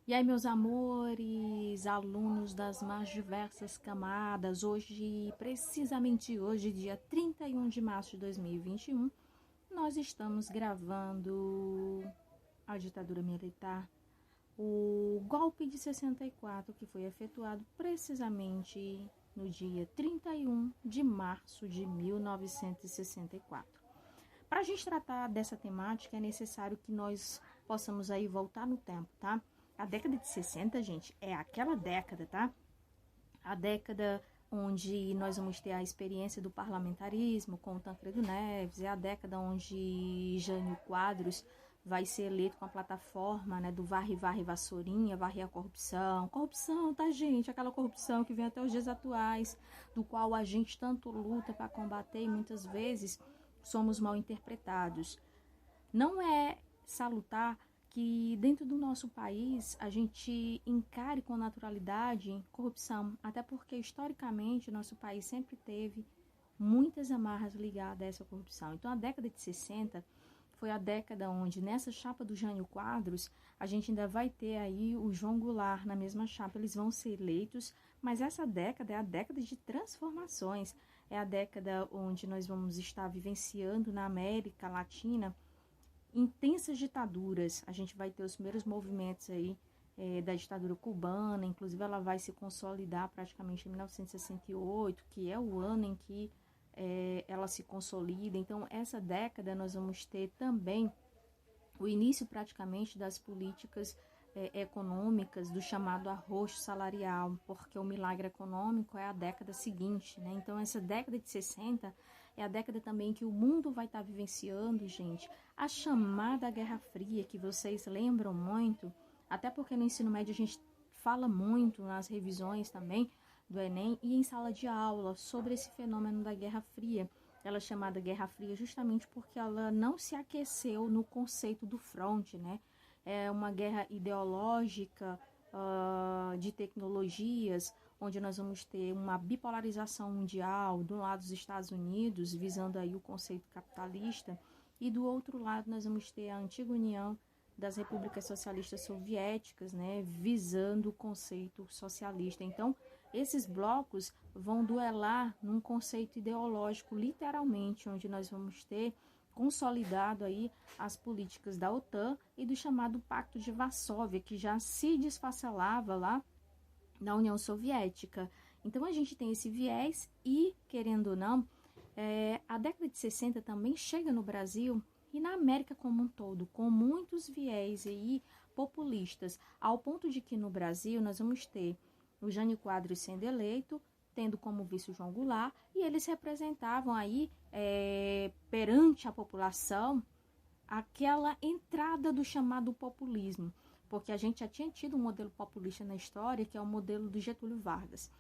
E aí, meus amores, alunos das mais diversas camadas, hoje, precisamente hoje, dia 31 de março de 2021, nós estamos gravando a ditadura militar, o golpe de 64, que foi efetuado precisamente no dia 31 de março de 1964. Para a gente tratar dessa temática, é necessário que nós possamos aí voltar no tempo, tá? A década de 60, gente, é aquela década, tá? A década onde nós vamos ter a experiência do parlamentarismo com o Tancredo Neves, é a década onde Jânio Quadros vai ser eleito com a plataforma, né, do varre, varre, vassourinha, varrer a corrupção. Corrupção, tá, gente? Aquela corrupção que vem até os dias atuais, do qual a gente tanto luta para combater e muitas vezes somos mal interpretados. Não é salutar que dentro do nosso país a gente encare com naturalidade corrupção, até porque historicamente nosso país sempre teve muitas amarras ligadas a essa corrupção. Então a década de 60 foi a década onde nessa chapa do Jânio Quadros a gente ainda vai ter aí o João Goulart na mesma chapa, eles vão ser eleitos, mas essa década é a década de transformações, é a década onde nós vamos estar vivenciando na América Latina intensas ditaduras. A gente vai ter os primeiros movimentos aí da ditadura cubana, inclusive ela vai se consolidar praticamente em 1968, que é o ano em que ela se consolida. Então, essa década nós vamos ter também o início praticamente das políticas econômicas, do chamado arroxo salarial, porque o milagre econômico é a década seguinte, né? Então, essa década de 60 é a década também que o mundo vai estar vivenciando, gente, a chamada Guerra Fria, que vocês lembram muito, até porque no ensino médio a gente fala muito nas revisões também do Enem e em sala de aula sobre esse fenômeno da Guerra Fria. Ela é chamada Guerra Fria justamente porque ela não se aqueceu no conceito do front, né? É uma guerra ideológica, de tecnologias, onde nós vamos ter uma bipolarização mundial, do lado dos Estados Unidos, visando aí o conceito capitalista, e do outro lado nós vamos ter a antiga União das Repúblicas Socialistas Soviéticas, né, visando o conceito socialista. Então, esses blocos vão duelar num conceito ideológico, literalmente, onde nós vamos ter consolidado aí as políticas da OTAN e do chamado Pacto de Varsóvia, que já se desfacelava lá na União Soviética. Então a gente tem esse viés e, querendo ou não, a década de 60 também chega no Brasil e na América como um todo, com muitos viés aí populistas, ao ponto de que no Brasil nós vamos ter o Jânio Quadros sendo eleito, tendo como vice o João Goulart, e eles representavam aí, perante a população, aquela entrada do chamado populismo, porque a gente já tinha tido um modelo populista na história, que é o modelo do Getúlio Vargas.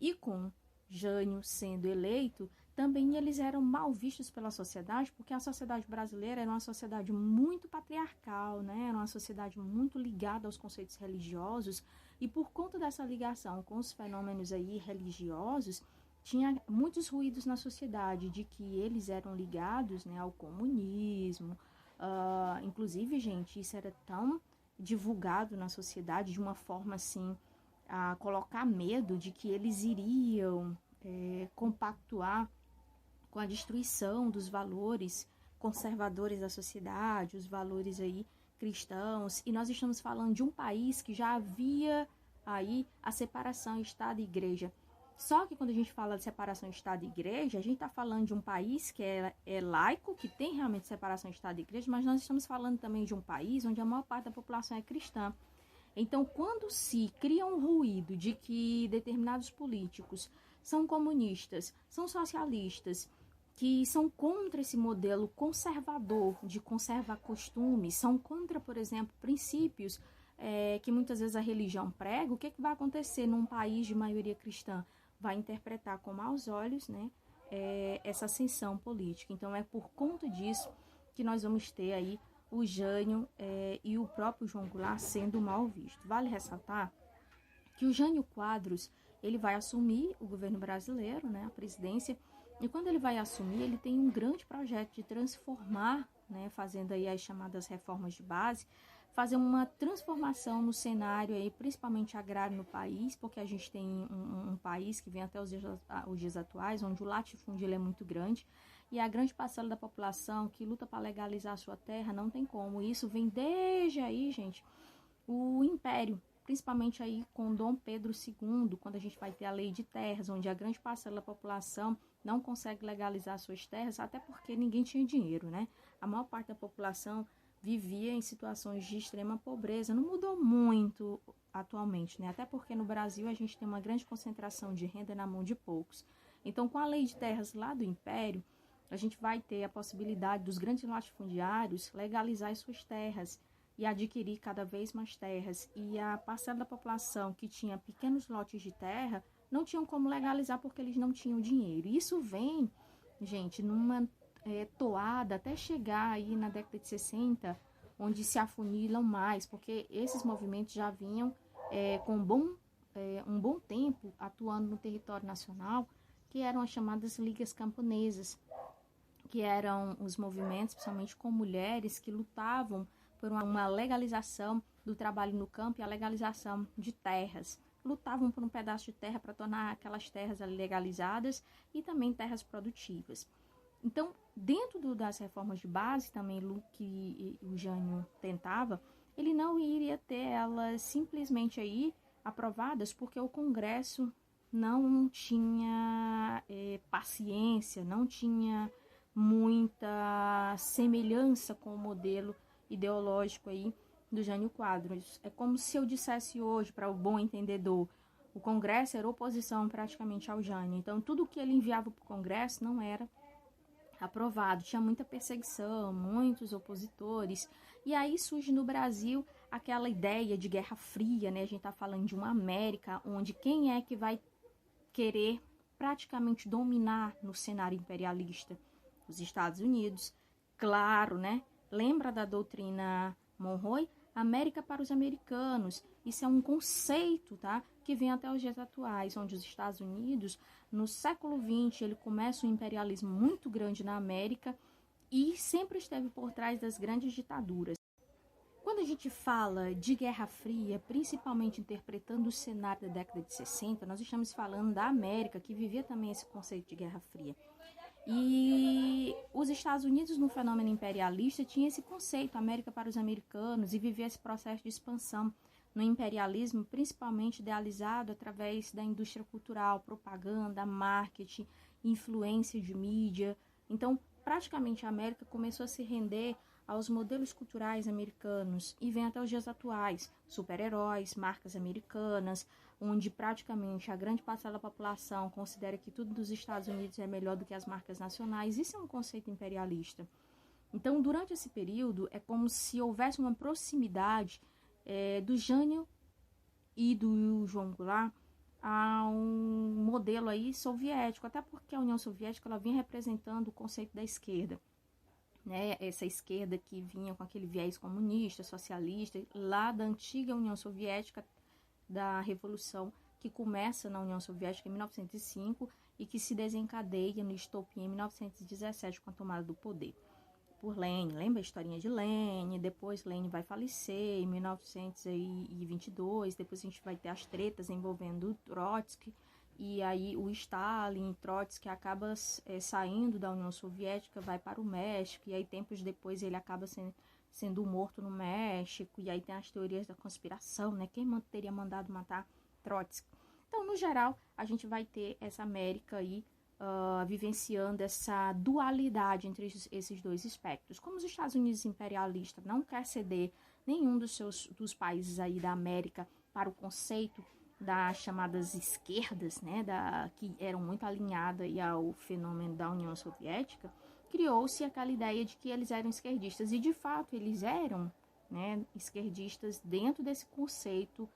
E com Jânio sendo eleito, também eles eram mal vistos pela sociedade, porque a sociedade brasileira era uma sociedade muito patriarcal, né? Era uma sociedade muito ligada aos conceitos religiosos, e por conta dessa ligação com os fenômenos aí religiosos, tinha muitos ruídos na sociedade, de que eles eram ligados, né, ao comunismo. Inclusive, gente, isso era tão divulgado na sociedade de uma forma assim, a colocar medo de que eles iriam compactuar com a destruição dos valores conservadores da sociedade, os valores aí cristãos, e nós estamos falando de um país que já havia aí a separação Estado e Igreja. Só que quando a gente fala de separação Estado e Igreja, a gente está falando de um país que é laico, que tem realmente separação Estado e Igreja, mas nós estamos falando também de um país onde a maior parte da população é cristã. Então, quando se cria um ruído de que determinados políticos são comunistas, são socialistas, que são contra esse modelo conservador de conservar costumes, são contra, por exemplo, princípios que muitas vezes a religião prega, o que vai acontecer num país de maioria cristã? Vai interpretar com maus olhos, né, essa ascensão política. Então, é por conta disso que nós vamos ter aí o Jânio e o próprio João Goulart sendo mal visto. Vale ressaltar que o Jânio Quadros, ele vai assumir o governo brasileiro, né, a presidência, e quando ele vai assumir, ele tem um grande projeto de transformar, né, fazendo aí as chamadas reformas de base, fazer uma transformação no cenário aí, principalmente agrário no país, porque a gente tem um país que vem até os dias atuais, onde o latifúndio ele é muito grande, e a grande parcela da população que luta para legalizar a sua terra não tem como. Isso vem desde aí, gente, o Império, principalmente aí com Dom Pedro II, quando a gente vai ter a lei de terras, onde a grande parcela da população não consegue legalizar suas terras, até porque ninguém tinha dinheiro, né? A maior parte da população vivia em situações de extrema pobreza. Não mudou muito atualmente, né? Até porque no Brasil a gente tem uma grande concentração de renda na mão de poucos. Então, com a lei de terras lá do Império, a gente vai ter a possibilidade dos grandes latifundiários legalizar as suas terras e adquirir cada vez mais terras. E a parcela da população que tinha pequenos lotes de terra não tinham como legalizar porque eles não tinham dinheiro. Isso vem, gente, numa toada até chegar aí na década de 60, onde se afunilam mais, porque esses movimentos já vinham com um bom tempo atuando no território nacional, que eram as chamadas ligas camponesas, que eram os movimentos, principalmente com mulheres, que lutavam por uma legalização do trabalho no campo e a legalização de terras. Lutavam por um pedaço de terra para tornar aquelas terras legalizadas e também terras produtivas. Então, dentro das reformas de base também que o Jânio tentava, ele não iria ter elas simplesmente aí aprovadas porque o Congresso não tinha paciência, não tinha muita semelhança com o modelo ideológico aí do Jânio Quadros. É como se eu dissesse hoje, para o bom entendedor, o Congresso era oposição praticamente ao Jânio. Então, tudo que ele enviava para o Congresso não era aprovado, tinha muita perseguição, muitos opositores, e aí surge no Brasil aquela ideia de Guerra Fria, né? A gente está falando de uma América onde quem é que vai querer praticamente dominar no cenário imperialista? Os Estados Unidos, claro, né? Lembra da doutrina Monroe? América para os americanos. Isso é um conceito, tá? Que vem até os dias atuais, onde os Estados Unidos, no século XX, ele começa um imperialismo muito grande na América e sempre esteve por trás das grandes ditaduras. Quando a gente fala de Guerra Fria, principalmente interpretando o cenário da década de 60, nós estamos falando da América, que vivia também esse conceito de Guerra Fria. E os Estados Unidos, no fenômeno imperialista, tinha esse conceito, América para os americanos, e vivia esse processo de expansão no imperialismo, principalmente idealizado através da indústria cultural, propaganda, marketing, influência de mídia. Então, praticamente a América começou a se render aos modelos culturais americanos e vem até os dias atuais, super-heróis, marcas americanas, onde praticamente a grande parcela da população considera que tudo dos Estados Unidos é melhor do que as marcas nacionais. Isso é um conceito imperialista. Então, durante esse período, é como se houvesse uma proximidade do Jânio e do João Goulart a um modelo aí soviético, até porque a União Soviética ela vinha representando o conceito da esquerda. Né, essa esquerda que vinha com aquele viés comunista, socialista, lá da antiga União Soviética, da Revolução que começa na União Soviética em 1905 e que se desencadeia no estopim em 1917 com a tomada do poder por Lenin. Lembra a historinha de Lenin? Depois Lenin vai falecer em 1922, depois a gente vai ter as tretas envolvendo o Trotsky, e aí o Stalin, Trotsky acaba saindo da União Soviética, vai para o México, e aí tempos depois ele acaba sendo morto no México, e aí tem as teorias da conspiração, né? Quem teria mandado matar Trotsky? Então, no geral, a gente vai ter essa América aí vivenciando essa dualidade entre esses dois espectros. Como os Estados Unidos imperialistas não quer ceder nenhum dos países aí da América para o conceito das chamadas esquerdas, né, que eram muito alinhadas aí ao fenômeno da União Soviética, criou-se aquela ideia de que eles eram esquerdistas, e de fato eles eram, né, esquerdistas dentro desse conceito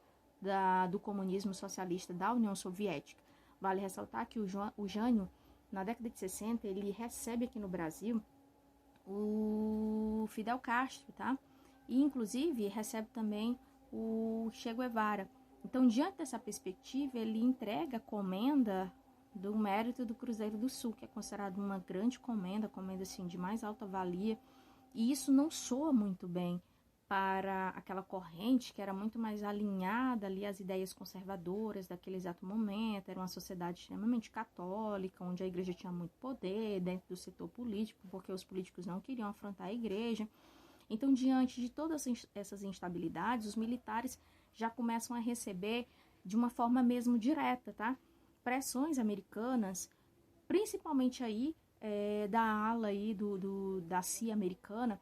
do comunismo socialista da União Soviética. Vale ressaltar que o Jânio, na década de 60, ele recebe aqui no Brasil o Fidel Castro, tá? E, inclusive, recebe também o Che Guevara. Então, diante dessa perspectiva, ele entrega a comenda do Mérito do Cruzeiro do Sul, que é considerado uma grande comenda assim, de mais alta valia, e isso não soa muito bem para aquela corrente que era muito mais alinhada ali às ideias conservadoras daquele exato momento. Era uma sociedade extremamente católica, onde a igreja tinha muito poder dentro do setor político, porque os políticos não queriam afrontar a igreja. Então, diante de todas essas instabilidades, os militares já começam a receber de uma forma mesmo direta, tá? Pressões americanas, principalmente aí da ala aí da CIA americana,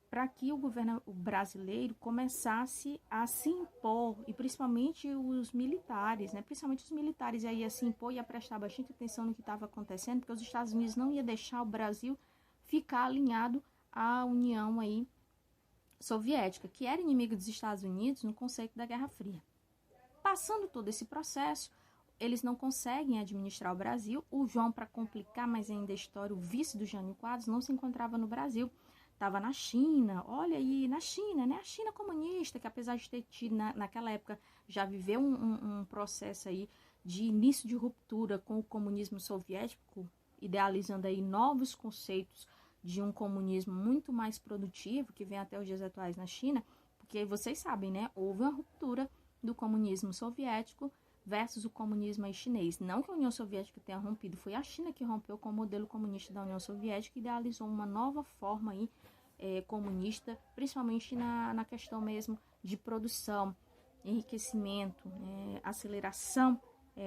para que o governo brasileiro começasse a se impor, e principalmente os militares, né? Principalmente os militares aí a se impor e a prestar bastante atenção no que estava acontecendo, porque os Estados Unidos não ia deixar o Brasil ficar alinhado à União aí soviética, que era inimigo dos Estados Unidos no conceito da Guerra Fria. Passando todo esse processo, eles não conseguem administrar o Brasil. O João, para complicar mais ainda a história, o vice do Jânio Quadros não se encontrava no Brasil, estava na China. Olha aí, na China, né? A China comunista, que apesar de ter tido naquela época, já viveu um processo aí de início de ruptura com o comunismo soviético, idealizando aí novos conceitos de um comunismo muito mais produtivo, que vem até os dias atuais na China, porque vocês sabem, né? Houve uma ruptura do comunismo soviético versus o comunismo chinês. Não que a União Soviética tenha rompido, foi a China que rompeu com o modelo comunista da União Soviética e idealizou uma nova forma aí, comunista, principalmente na questão mesmo de produção, enriquecimento, aceleração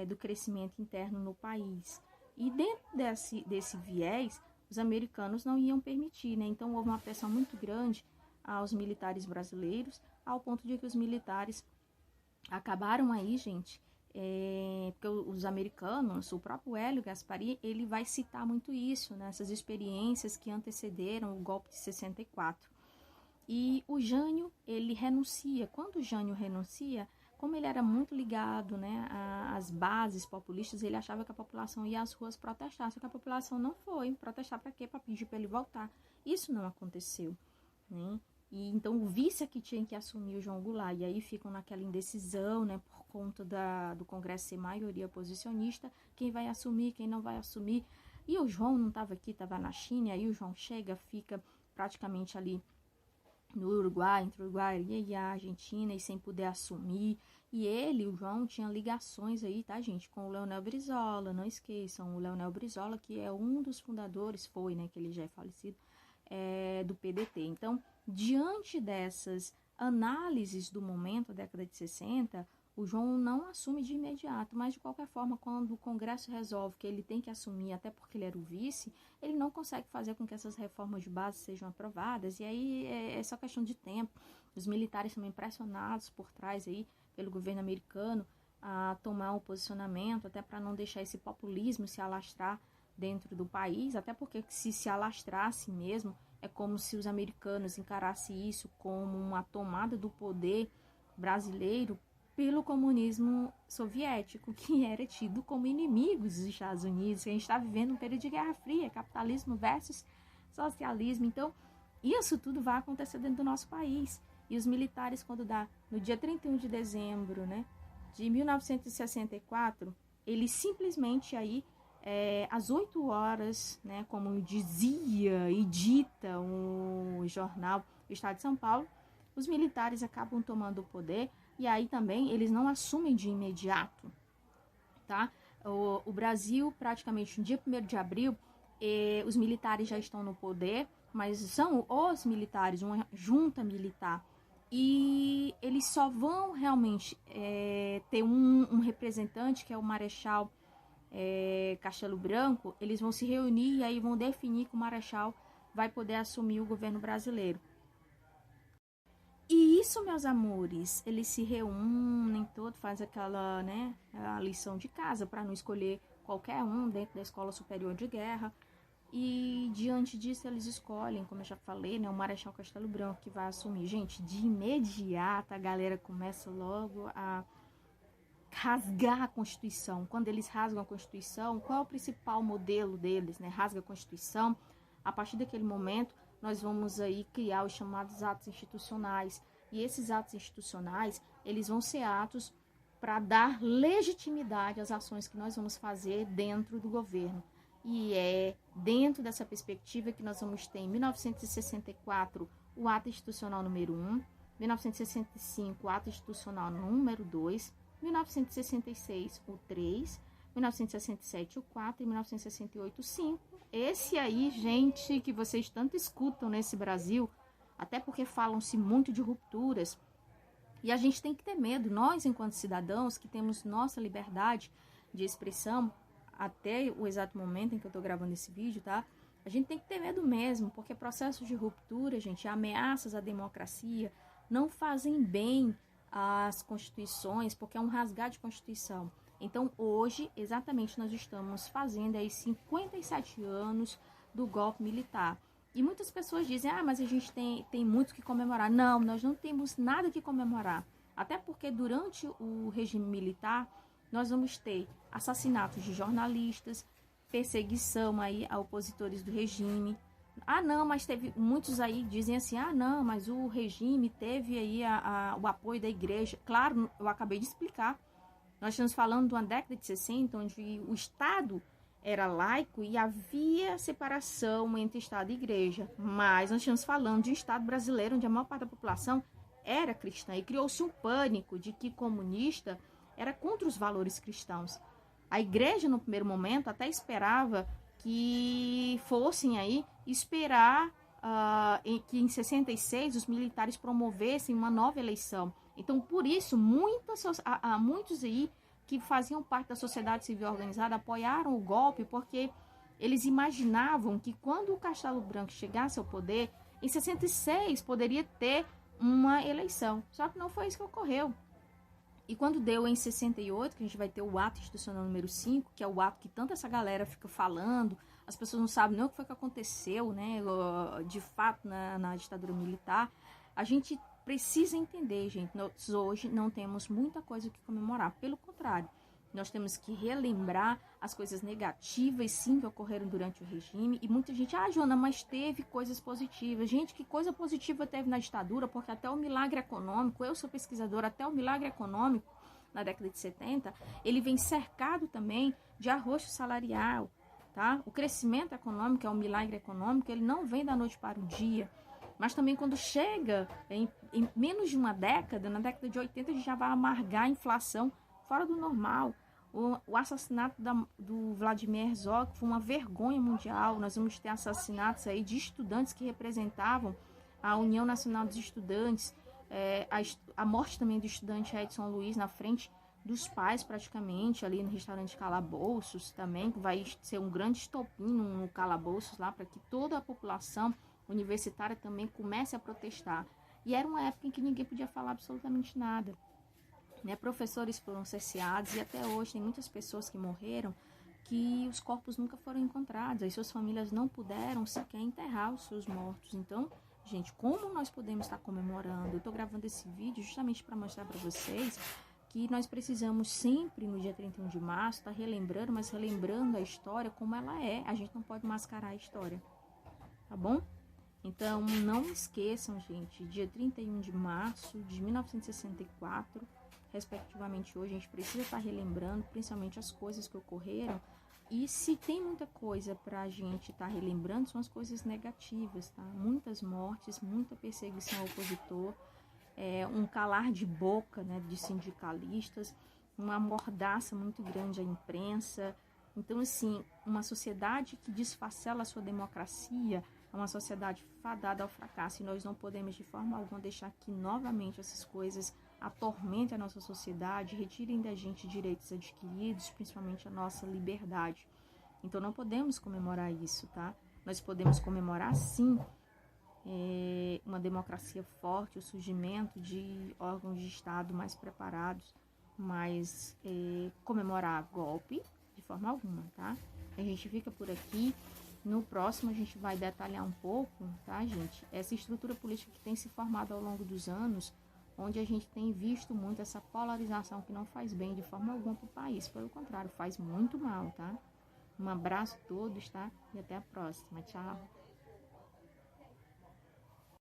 do crescimento interno no país. E dentro desse viés, os americanos não iam permitir, né? Então houve uma pressão muito grande aos militares brasileiros, ao ponto de que os militares acabaram aí, gente, porque os americanos, o próprio Hélio Gaspari, ele vai citar muito isso, né? Essas experiências que antecederam o golpe de 64. E o Jânio, ele renuncia. Quando o Jânio renuncia, como ele era muito ligado, né, às bases populistas, ele achava que a população ia às ruas protestar, só que a população não foi. Protestar para quê? Para pedir para ele voltar. Isso não aconteceu, né? E então o vice é que tinha que assumir o João Goulart, e aí ficam naquela indecisão, né, por conta do Congresso ser maioria posicionista, quem vai assumir, quem não vai assumir. E o João não estava aqui, estava na China, e aí o João chega, fica praticamente ali no Uruguai, entre o Uruguai e a Argentina, e sem poder assumir. E ele, o João, tinha ligações aí, tá, gente, com o Leonel Brizola, não esqueçam, o Leonel Brizola, que é um dos fundadores, foi, né, que ele já é falecido, do PDT. Então, diante dessas análises do momento, da década de 60, o João não assume de imediato, mas de qualquer forma, quando o Congresso resolve que ele tem que assumir, até porque ele era o vice, ele não consegue fazer com que essas reformas de base sejam aprovadas, e aí é só questão de tempo. Os militares também pressionados por trás aí pelo governo americano a tomar um posicionamento, até para não deixar esse populismo se alastrar dentro do país, até porque se alastrasse mesmo, é como se os americanos encarassem isso como uma tomada do poder brasileiro pelo comunismo soviético, que era tido como inimigo dos Estados Unidos. A gente está vivendo um período de Guerra Fria, capitalismo versus socialismo. Então, isso tudo vai acontecer dentro do nosso país. E os militares, quando dá no dia 31 de dezembro, né, de 1964, eles simplesmente aí, às 8 horas, né, como dizia e dita o jornal Estado de São Paulo, os militares acabam tomando o poder, e aí também eles não assumem de imediato, tá? O Brasil, praticamente no dia 1º de abril, os militares já estão no poder, mas são os militares, uma junta militar, e eles só vão realmente ter um representante, que é o Marechal Castelo Branco. Eles vão se reunir e aí vão definir que o Marechal vai poder assumir o governo brasileiro. E isso, meus amores, eles se reúnem, todos fazem aquela, né, a lição de casa para não escolher qualquer um dentro da Escola Superior de Guerra. E diante disso eles escolhem, como eu já falei, né, o Marechal Castelo Branco, que vai assumir. Gente, de imediato a galera começa logo a rasgar a Constituição. Quando eles rasgam a Constituição, qual é o principal modelo deles, né? Rasga a Constituição. A partir daquele momento, nós vamos aí criar os chamados atos institucionais. E esses atos institucionais, eles vão ser atos para dar legitimidade às ações que nós vamos fazer dentro do governo. E é dentro dessa perspectiva que nós vamos ter, em 1964, o ato institucional número 1, 1965, o ato institucional número 2, 1966, o 3, 1967, o 4 e 1968, o 5. Esse aí, gente, que vocês tanto escutam nesse Brasil, até porque falam-se muito de rupturas, e a gente tem que ter medo, nós enquanto cidadãos que temos nossa liberdade de expressão, até o exato momento em que eu estou gravando esse vídeo, tá? A gente tem que ter medo mesmo, porque processos de ruptura, gente, ameaças à democracia, não fazem bem às constituições, porque é um rasgar de constituição. Então, hoje, exatamente, nós estamos fazendo aí 57 anos do golpe militar. E muitas pessoas dizem, mas a gente tem muito que comemorar. Não, nós não temos nada que comemorar. Até porque durante o regime militar, nós vamos ter assassinatos de jornalistas, perseguição aí a opositores do regime. Não, mas teve, muitos aí dizem assim, não, mas o regime teve aí o apoio da igreja. Claro, eu acabei de explicar. Nós estamos falando de uma década de 60, onde o Estado era laico e havia separação entre Estado e igreja. Mas nós estamos falando de um Estado brasileiro, onde a maior parte da população era cristã. E criou-se um pânico de que comunista era contra os valores cristãos. A igreja, no primeiro momento, até esperava que fossem aí esperar que em 66 os militares promovessem uma nova eleição. Então, por isso, muitos aí que faziam parte da sociedade civil organizada apoiaram o golpe, porque eles imaginavam que quando o Castelo Branco chegasse ao poder, em 66 poderia ter uma eleição. Só que não foi isso que ocorreu. E quando deu em 68, que a gente vai ter o ato institucional número 5, que é o ato que tanta essa galera fica falando, as pessoas não sabem nem o que foi que aconteceu, né, de fato, na ditadura militar, a gente precisa entender, gente, nós hoje não temos muita coisa que comemorar, pelo contrário, nós temos que relembrar as coisas negativas, sim, que ocorreram durante o regime, e muita gente, Joana, mas teve coisas positivas. Gente, que coisa positiva teve na ditadura, porque até o milagre econômico, eu sou pesquisadora, até o milagre econômico, na década de 70, ele vem cercado também de arroxo salarial, tá? O crescimento econômico, é um milagre econômico, ele não vem da noite para o dia, mas também quando chega em menos de uma década, na década de 80, a gente já vai amargar a inflação fora do normal. O assassinato do Vladimir Herzog foi uma vergonha mundial. Nós vamos ter assassinatos aí de estudantes que representavam a União Nacional dos Estudantes, a morte também do estudante Edson Luiz na frente dos pais, praticamente, ali no restaurante Calabouços também, que vai ser um grande estopim no Calabouços lá, para que toda a população universitária também comece a protestar. E era uma época em que ninguém podia falar absolutamente nada. Professores foram cerceados e até hoje tem muitas pessoas que morreram que os corpos nunca foram encontrados, as suas famílias não puderam sequer enterrar os seus mortos. Então, gente, como nós podemos estar comemorando? Eu estou gravando esse vídeo justamente para mostrar para vocês que nós precisamos sempre, no dia 31 de março, estar relembrando, mas relembrando a história como ela é. A gente não pode mascarar a história, tá bom? Então, não esqueçam, gente, dia 31 de março de 1964, respectivamente hoje, a gente precisa estar relembrando, principalmente as coisas que ocorreram. E se tem muita coisa para a gente estar relembrando, são as coisas negativas, tá? Muitas mortes, muita perseguição ao opositor, um calar de boca, né, de sindicalistas, uma mordaça muito grande à imprensa. Então, assim, uma sociedade que desfacela a sua democracia é uma sociedade fadada ao fracasso, e nós não podemos de forma alguma deixar que novamente essas coisas atormentem a nossa sociedade, retirem da gente direitos adquiridos, principalmente a nossa liberdade. Então não podemos comemorar isso, tá? Nós podemos comemorar sim uma democracia forte, o surgimento de órgãos de Estado mais preparados, mas comemorar golpe de forma alguma, tá? A gente fica por aqui. No próximo a gente vai detalhar um pouco, tá, gente? Essa estrutura política que tem se formado ao longo dos anos, onde a gente tem visto muito essa polarização que não faz bem de forma alguma para o país. Pelo contrário, faz muito mal, tá? Um abraço a todos, tá? E até a próxima. Tchau.